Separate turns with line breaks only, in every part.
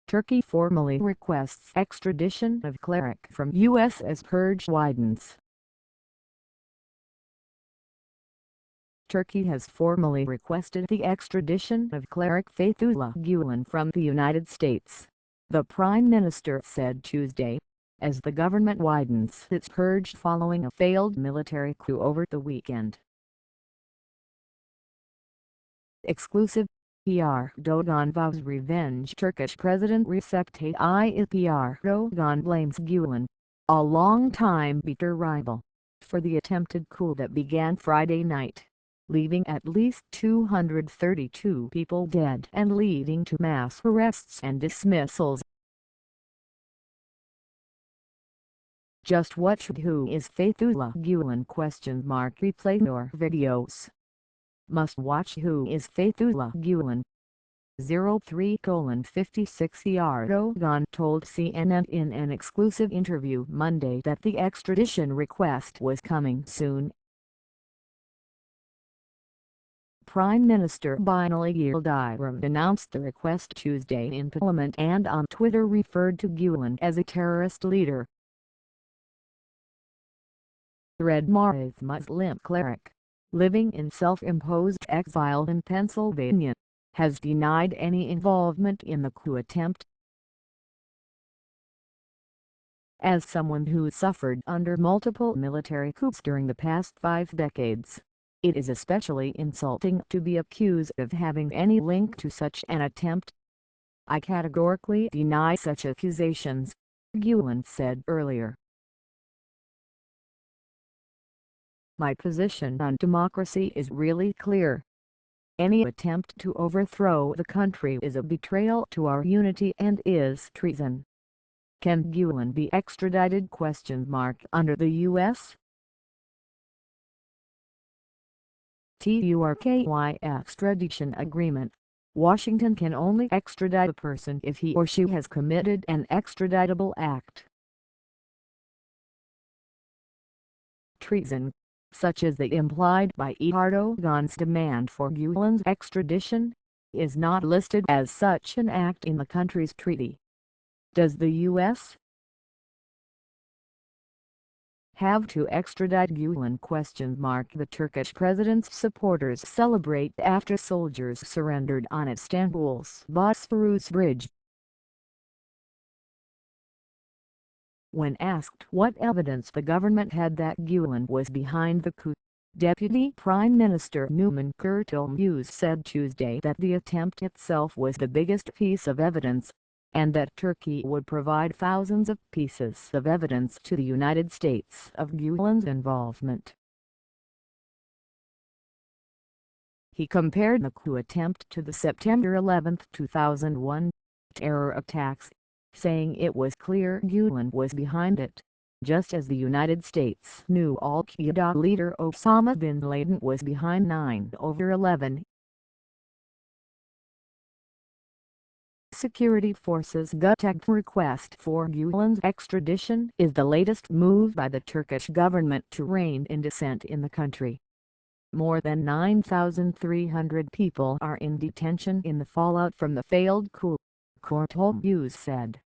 Turkey formally requests extradition of cleric from U.S. as purge widens. Turkey has formally requested the extradition of cleric Fethullah Gulen from the United States, the Prime Minister said Tuesday, as the government widens its purge following a failed military coup over the weekend. Exclusive. Erdogan vows revenge. Turkish President Recep Tayyip Erdogan blames Gulen, a longtime bitter rival, for the attempted coup that began Friday night, leaving at least 232 people dead and leading to mass arrests and dismissals. Just watch Who is Fethullah Gulen? Replay your videos. Must watch Who is Fethullah Gulen? 03:56 Erdogan told CNN in an exclusive interview Monday that the extradition request was coming soon. Prime Minister Binali Yildirim announced the request Tuesday in Parliament and on Twitter referred to Gulen as a terrorist leader. Red Mahrez Muslim cleric, living in self-imposed exile in Pennsylvania, has denied any involvement in the coup attempt. As someone who suffered under multiple military coups during the past 5 decades, it is especially insulting to be accused of having any link to such an attempt. I categorically deny such accusations, Gulen said earlier. My position on democracy is really clear. Any attempt to overthrow the country is a betrayal to our unity and is treason. Can Gulen be extradited? Under the U.S. Turkey extradition agreement. Washington can only extradite a person if he or she has committed an extraditable act. Treason, such as the implied by Erdogan's demand for Gulen's extradition, is not listed as such an act in the country's treaty. Does the U.S. have to extradite Gulen? The Turkish president's supporters celebrate after soldiers surrendered on Istanbul's Bosphorus Bridge. When asked what evidence the government had that Gulen was behind the coup, Deputy Prime Minister Numan Kurtulmuş said Tuesday that the attempt itself was the biggest piece of evidence, and that Turkey would provide thousands of pieces of evidence to the United States of Gulen's involvement. He compared the coup attempt to the September 11, 2001, terror attacks, saying it was clear Gulen was behind it, just as the United States knew Al-Qaeda leader Osama bin Laden was behind 9/11. Security forces Gutech request for Gulen's extradition is the latest move by the Turkish government to rein in dissent in the country. More than 9,300 people are in detention in the fallout from the failed coup, Kurtulmuş said.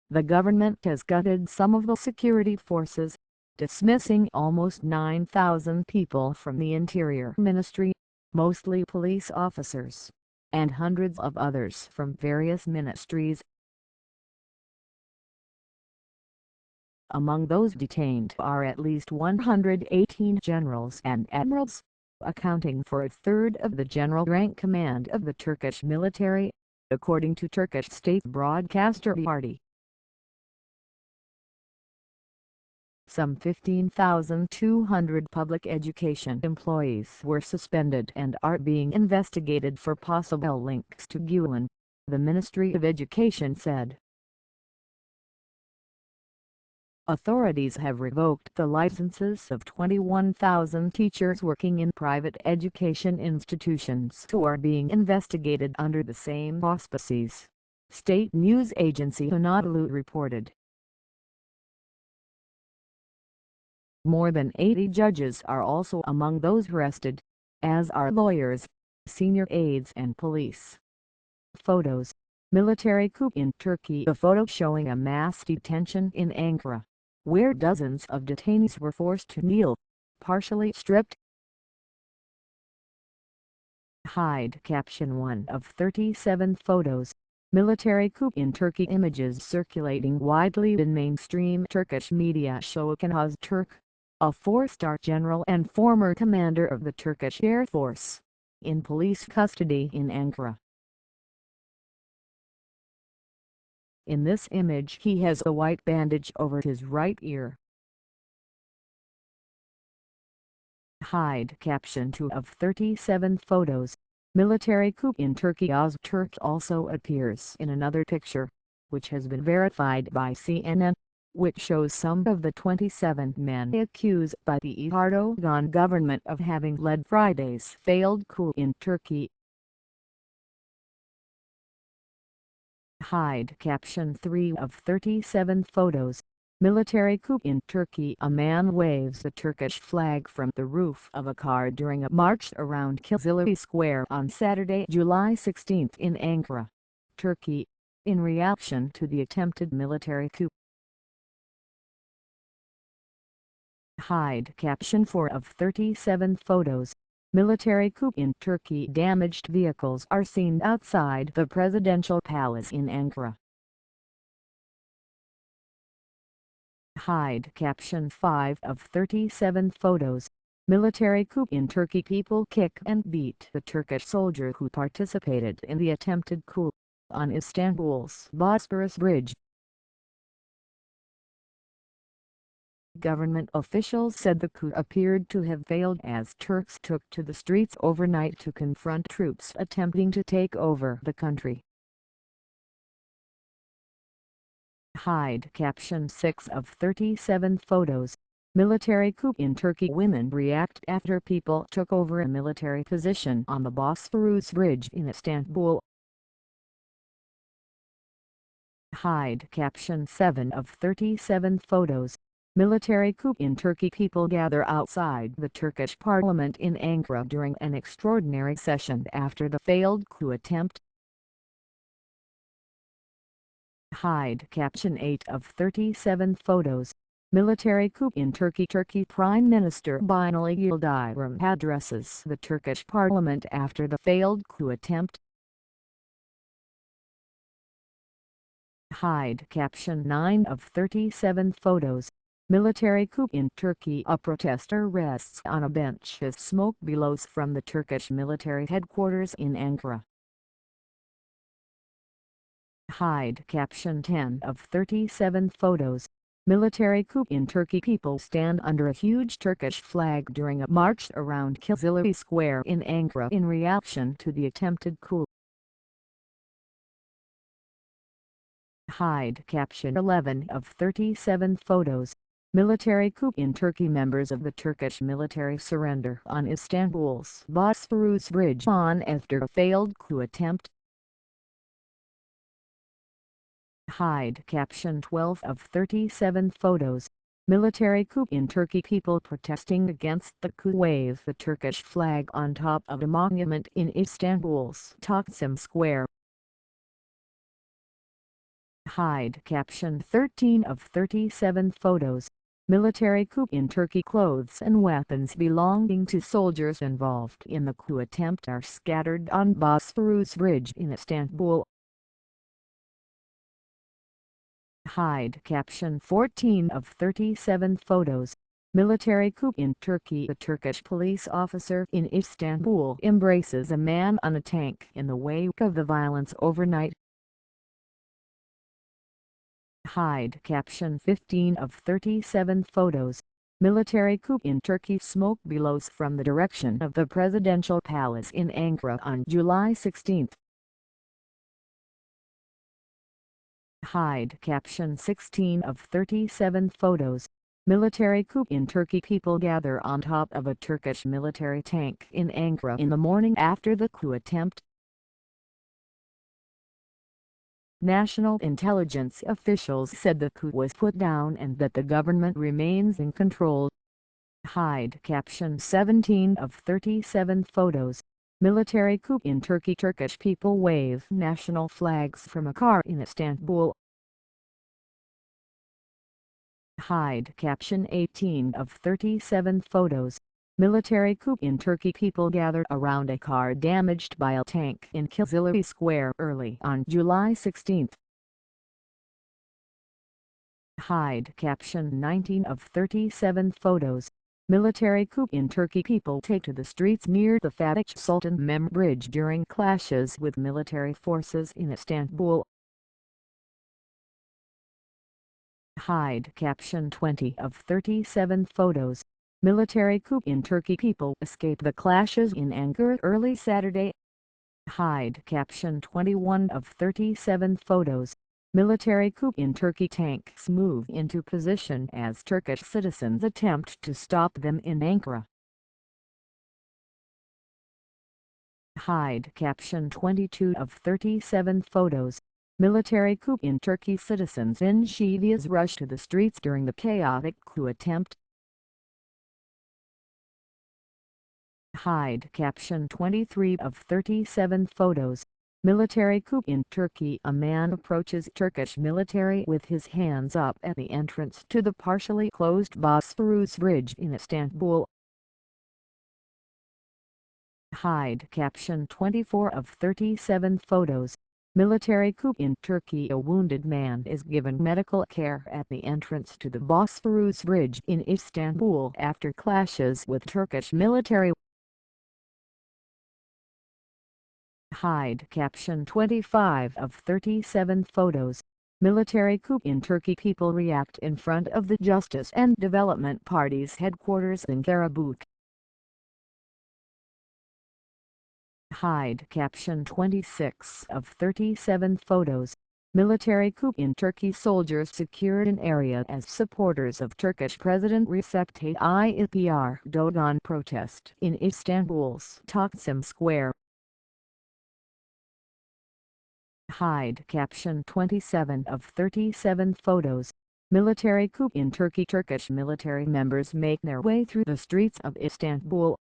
The government has gutted some of the security forces, dismissing almost 9,000 people from the Interior Ministry, mostly police officers, and hundreds of others from various ministries. Among those detained are at least 118 generals and admirals, accounting for a third of the general rank command of the Turkish military, according to Turkish state broadcaster RT. Some 15,200 public education employees were suspended and are being investigated for possible links to Gulen, the Ministry of Education said. Authorities have revoked the licenses of 21,000 teachers working in private education institutions who are being investigated under the same auspices, state news agency Anadolu reported. More than 80 judges are also among those arrested, as are lawyers, senior aides and police. Photos. Military coup in Turkey. A photo showing a mass detention in Ankara, where dozens of detainees were forced to kneel, partially stripped. Hide caption 1 of 37 photos. Military coup in Turkey. Images circulating widely in mainstream Turkish media show Okan Öztürk, a four-star general and former commander of the Turkish Air Force, in police custody in Ankara. In this image he has a white bandage over his right ear. Hide caption 2 of 37 photos. Military coup in Turkey. Öztürk also appears in another picture, which has been verified by CNN, which shows some of the 27 men accused by the Erdogan government of having led Friday's failed coup in Turkey. Hide caption 3 of 37 photos. Military coup in Turkey. A man waves the Turkish flag from the roof of a car during a march around Kızılay Square on Saturday, July 16 in Ankara, Turkey, in reaction to the attempted military coup. Hide caption 4 of 37 photos. Military coup in Turkey. Damaged vehicles are seen outside the presidential palace in Ankara. Hide caption 5 of 37 photos. Military coup in Turkey. People kick and beat the Turkish soldier who participated in the attempted coup on Istanbul's Bosphorus Bridge. Government officials said the coup appeared to have failed as Turks took to the streets overnight to confront troops attempting to take over the country. Hide caption 6 of 37 photos. Military coup in Turkey. Women react after people took over a military position on the Bosphorus Bridge in Istanbul. Hide caption 7 of 37 photos. Military coup in Turkey. People gather outside the Turkish parliament in Ankara during an extraordinary session after the failed coup attempt. Hide caption 8 of 37 photos. Military coup in Turkey. Turkey Prime Minister Binali Yildirim addresses the Turkish parliament after the failed coup attempt. Hide caption 9 of 37 photos. Military coup in Turkey. A protester rests on a bench as smoke billows from the Turkish military headquarters in Ankara. Hide caption 10 of 37 photos. Military coup in Turkey. People stand under a huge Turkish flag during a march around Kızılay Square in Ankara in reaction to the attempted coup. Hide caption 11 of 37 photos. Military coup in Turkey. Members of the Turkish military surrender on Istanbul's Bosphorus Bridge on after a failed coup attempt. Hide caption 12 of 37 photos. Military coup in Turkey. People protesting against the coup wave the Turkish flag on top of a monument in Istanbul's Taksim Square. Hide caption 13 of 37 photos. Military coup in Turkey. Clothes and weapons belonging to soldiers involved in the coup attempt are scattered on Bosphorus Bridge in Istanbul. Hide caption 14 of 37 photos. Military coup in Turkey. A Turkish police officer in Istanbul embraces a man on a tank in the wake of the violence overnight. Hide caption 15 of 37 photos. Military coup in Turkey. Smoke billows from the direction of the presidential palace in Ankara on July 16. Hide caption 16 of 37 photos. Military coup in Turkey. People gather on top of a Turkish military tank in Ankara in the morning after the coup attempt. National intelligence officials said the coup was put down and that the government remains in control. Hide caption 17 of 37 photos. Military coup in Turkey. Turkish people wave national flags from a car in Istanbul. Hide caption 18 of 37 photos. Military coup in Turkey. People gathered around a car damaged by a tank in Kizilli Square early on July 16. Hide caption 19 of 37 photos. Military coup in Turkey. People take to the streets near the Fatih Sultan Mehmed Bridge during clashes with military forces in Istanbul. Hide caption 20 of 37 photos. Military coup in Turkey. People escape the clashes in Ankara early Saturday. Hide caption 21 of 37 photos. Military coup in Turkey. Tanks move into position as Turkish citizens attempt to stop them in Ankara. Hide caption 22 of 37 photos. Military coup in Turkey. Citizens in Shivias rush to the streets during the chaotic coup attempt. Hide caption 23 of 37 photos. Military coup in Turkey. A man approaches Turkish military with his hands up at the entrance to the partially closed Bosphorus Bridge in Istanbul. Hide caption 24 of 37 photos. Military coup in Turkey. A wounded man is given medical care at the entrance to the Bosphorus Bridge in Istanbul after clashes with Turkish military. Hide caption 25 of 37 photos. Military coup in Turkey. People react in front of the Justice and Development Party's headquarters in Karabük. Hide caption 26 of 37 photos. Military coup in Turkey. Soldiers secured an area as supporters of Turkish President Recep Tayyip Erdogan protest in Istanbul's Taksim Square. Hide caption 27 of 37 photos. Military coup in Turkey. Turkish military members make their way through the streets of Istanbul.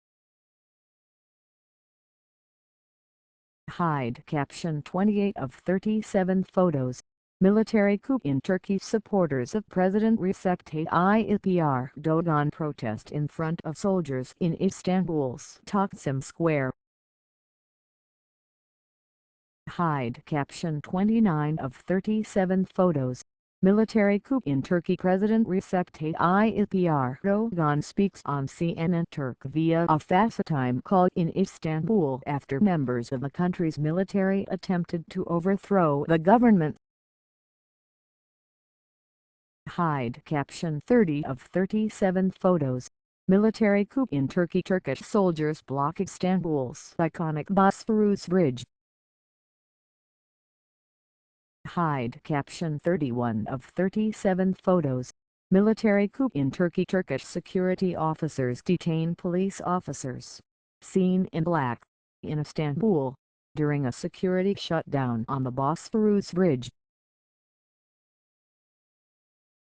Hide caption 28 of 37 photos. Military coup in Turkey. Supporters of President Recep Tayyip Erdogan protest in front of soldiers in Istanbul's Taksim Square. Hide caption 29 of 37 photos. Military coup in Turkey. President Recep Tayyip Erdogan speaks on CNN Turk via a FaceTime call in Istanbul after members of the country's military attempted to overthrow the government. Hide caption 30 of 37 photos. Military coup in Turkey. Turkish soldiers block Istanbul's iconic Bosphorus Bridge. Hide caption 31 of 37 photos. Military coup in Turkey. Turkish security officers detain police officers, seen in black, in Istanbul, during a security shutdown on the Bosphorus Bridge.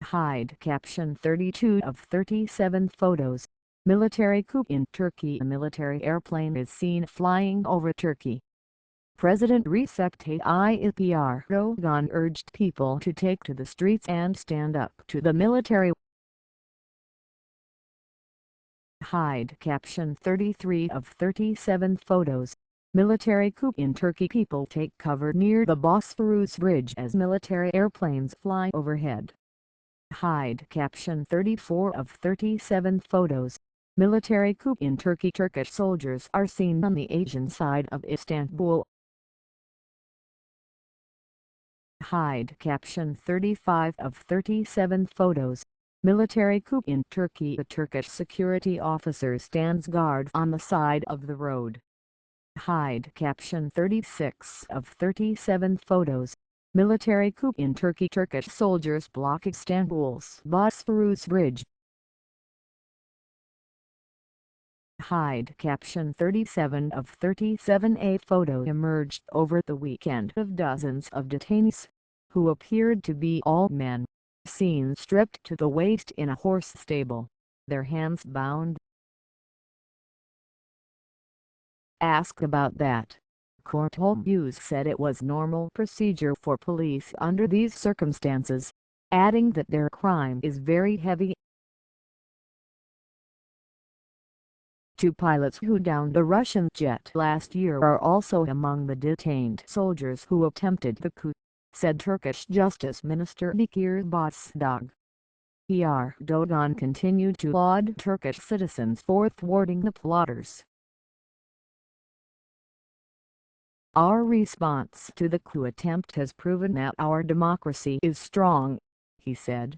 Hide caption 32 of 37 photos. Military coup in Turkey. A military airplane is seen flying over Turkey. President Recep Tayyip Erdogan urged people to take to the streets and stand up to the military. Hide caption 33 of 37 photos. Military coup in Turkey. People take cover near the Bosphorus Bridge as military airplanes fly overhead. Hide caption 34 of 37 photos. Military coup in Turkey. Turkish soldiers are seen on the Asian side of Istanbul. Hide caption 35 of 37 photos. Military coup in Turkey. A Turkish security officer stands guard on the side of the road. Hide caption 36 of 37 photos. Military coup in Turkey. Turkish soldiers block Istanbul's Bosphorus Bridge. Hide caption 37 of 37. A photo emerged over the weekend of dozens of detainees, who appeared to be all men, seen stripped to the waist in a horse stable, their hands bound. Asked about that, Courthold Hughes said it was normal procedure for police under these circumstances, adding that their crime is very heavy. Two pilots who downed a Russian jet last year are also among the detained soldiers who attempted the coup, said Turkish Justice Minister Bekir Bozdağ. Erdogan continued to laud Turkish citizens for thwarting the plotters. Our response to the coup attempt has proven that our democracy is strong, he said.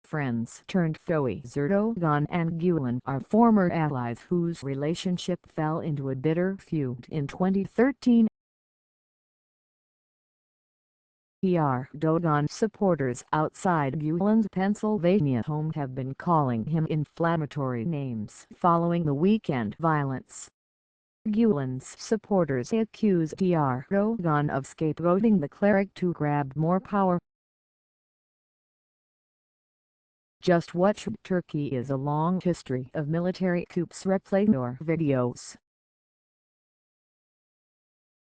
Friends turned foes. Erdogan and Gulen are former allies whose relationship fell into a bitter feud in 2013. Erdogan supporters outside Gulen's Pennsylvania home have been calling him inflammatory names following the weekend violence. Gulen's supporters accuse Erdogan of scapegoating the cleric to grab more power. Just watch Turkey is a long history of military coups. Replay more videos.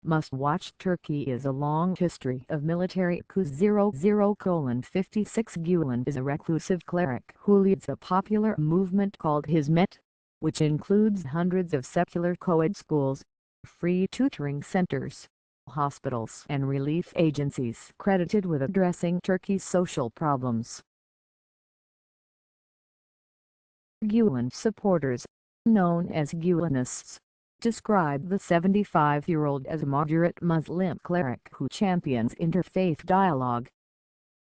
Must watch Turkey is a long history of military coups. 00:56 Gulen is a reclusive cleric who leads a popular movement called Hizmet, which includes hundreds of secular co-ed schools, free tutoring centers, hospitals and relief agencies credited with addressing Turkey's social problems. Gulen supporters, known as Gulenists, describe the 75-year-old as a moderate Muslim cleric who champions interfaith dialogue.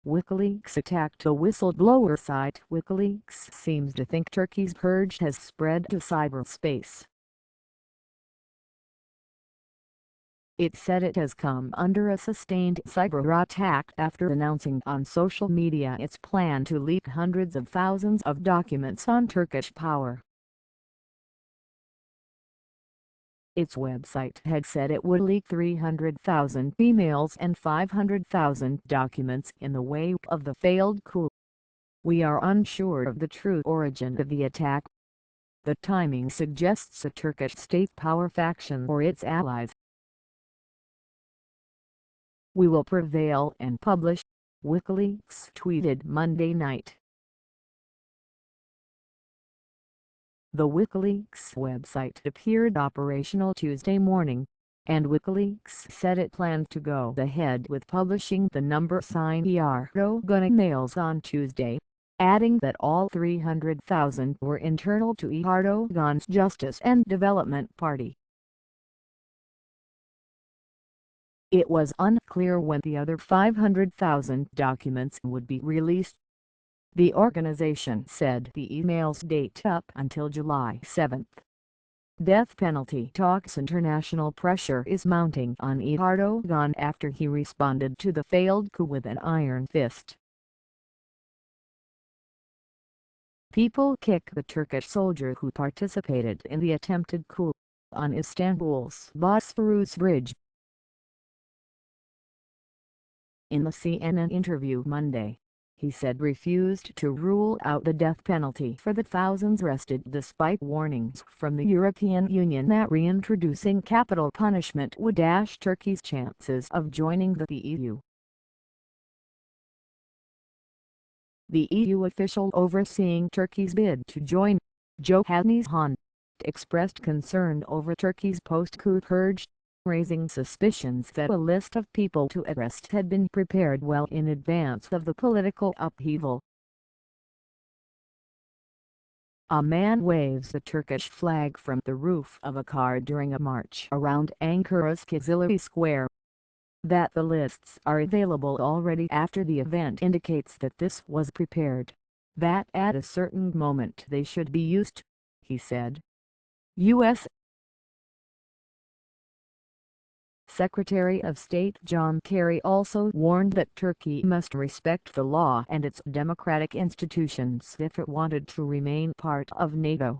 WikiLeaks attacked a whistleblower site. WikiLeaks seems to think Turkey's purge has spread to cyberspace. It said it has come under a sustained cyber attack after announcing on social media its plan to leak hundreds of thousands of documents on Turkish power. Its website had said it would leak 300,000 emails and 500,000 documents in the wake of the failed coup. We are unsure of the true origin of the attack. The timing suggests a Turkish state power faction or its allies. We will prevail and publish, WikiLeaks tweeted Monday night. The WikiLeaks website appeared operational Tuesday morning, and WikiLeaks said it planned to go ahead with publishing the #Erdogan emails on Tuesday, adding that all 300,000 were internal to Erdogan's Justice and Development Party. It was unclear when the other 500,000 documents would be released. The organization said the emails date up until July 7. Death penalty talks. International pressure is mounting on Erdogan after he responded to the failed coup with an iron fist. People kick the Turkish soldier who participated in the attempted coup on Istanbul's Bosphorus Bridge. In the CNN interview Monday, he said refused to rule out the death penalty for the thousands arrested despite warnings from the European Union that reintroducing capital punishment would dash Turkey's chances of joining the EU. The EU official overseeing Turkey's bid to join, Johannes Hahn, expressed concern over Turkey's post-coup purge, raising suspicions that a list of people to arrest had been prepared well in advance of the political upheaval. A man waves the Turkish flag from the roof of a car during a march around Ankara's Kızılay Square. That the lists are available already after the event indicates that this was prepared, that at a certain moment they should be used, he said. U.S. Secretary of State John Kerry also warned that Turkey must respect the law and its democratic institutions if it wanted to remain part of NATO.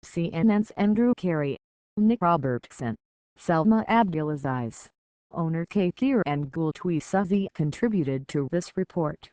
CNN's Andrew Carey, Nick Robertson, Selma Abdulaziz, Onur Kakir and Gul Twisazi contributed to this report.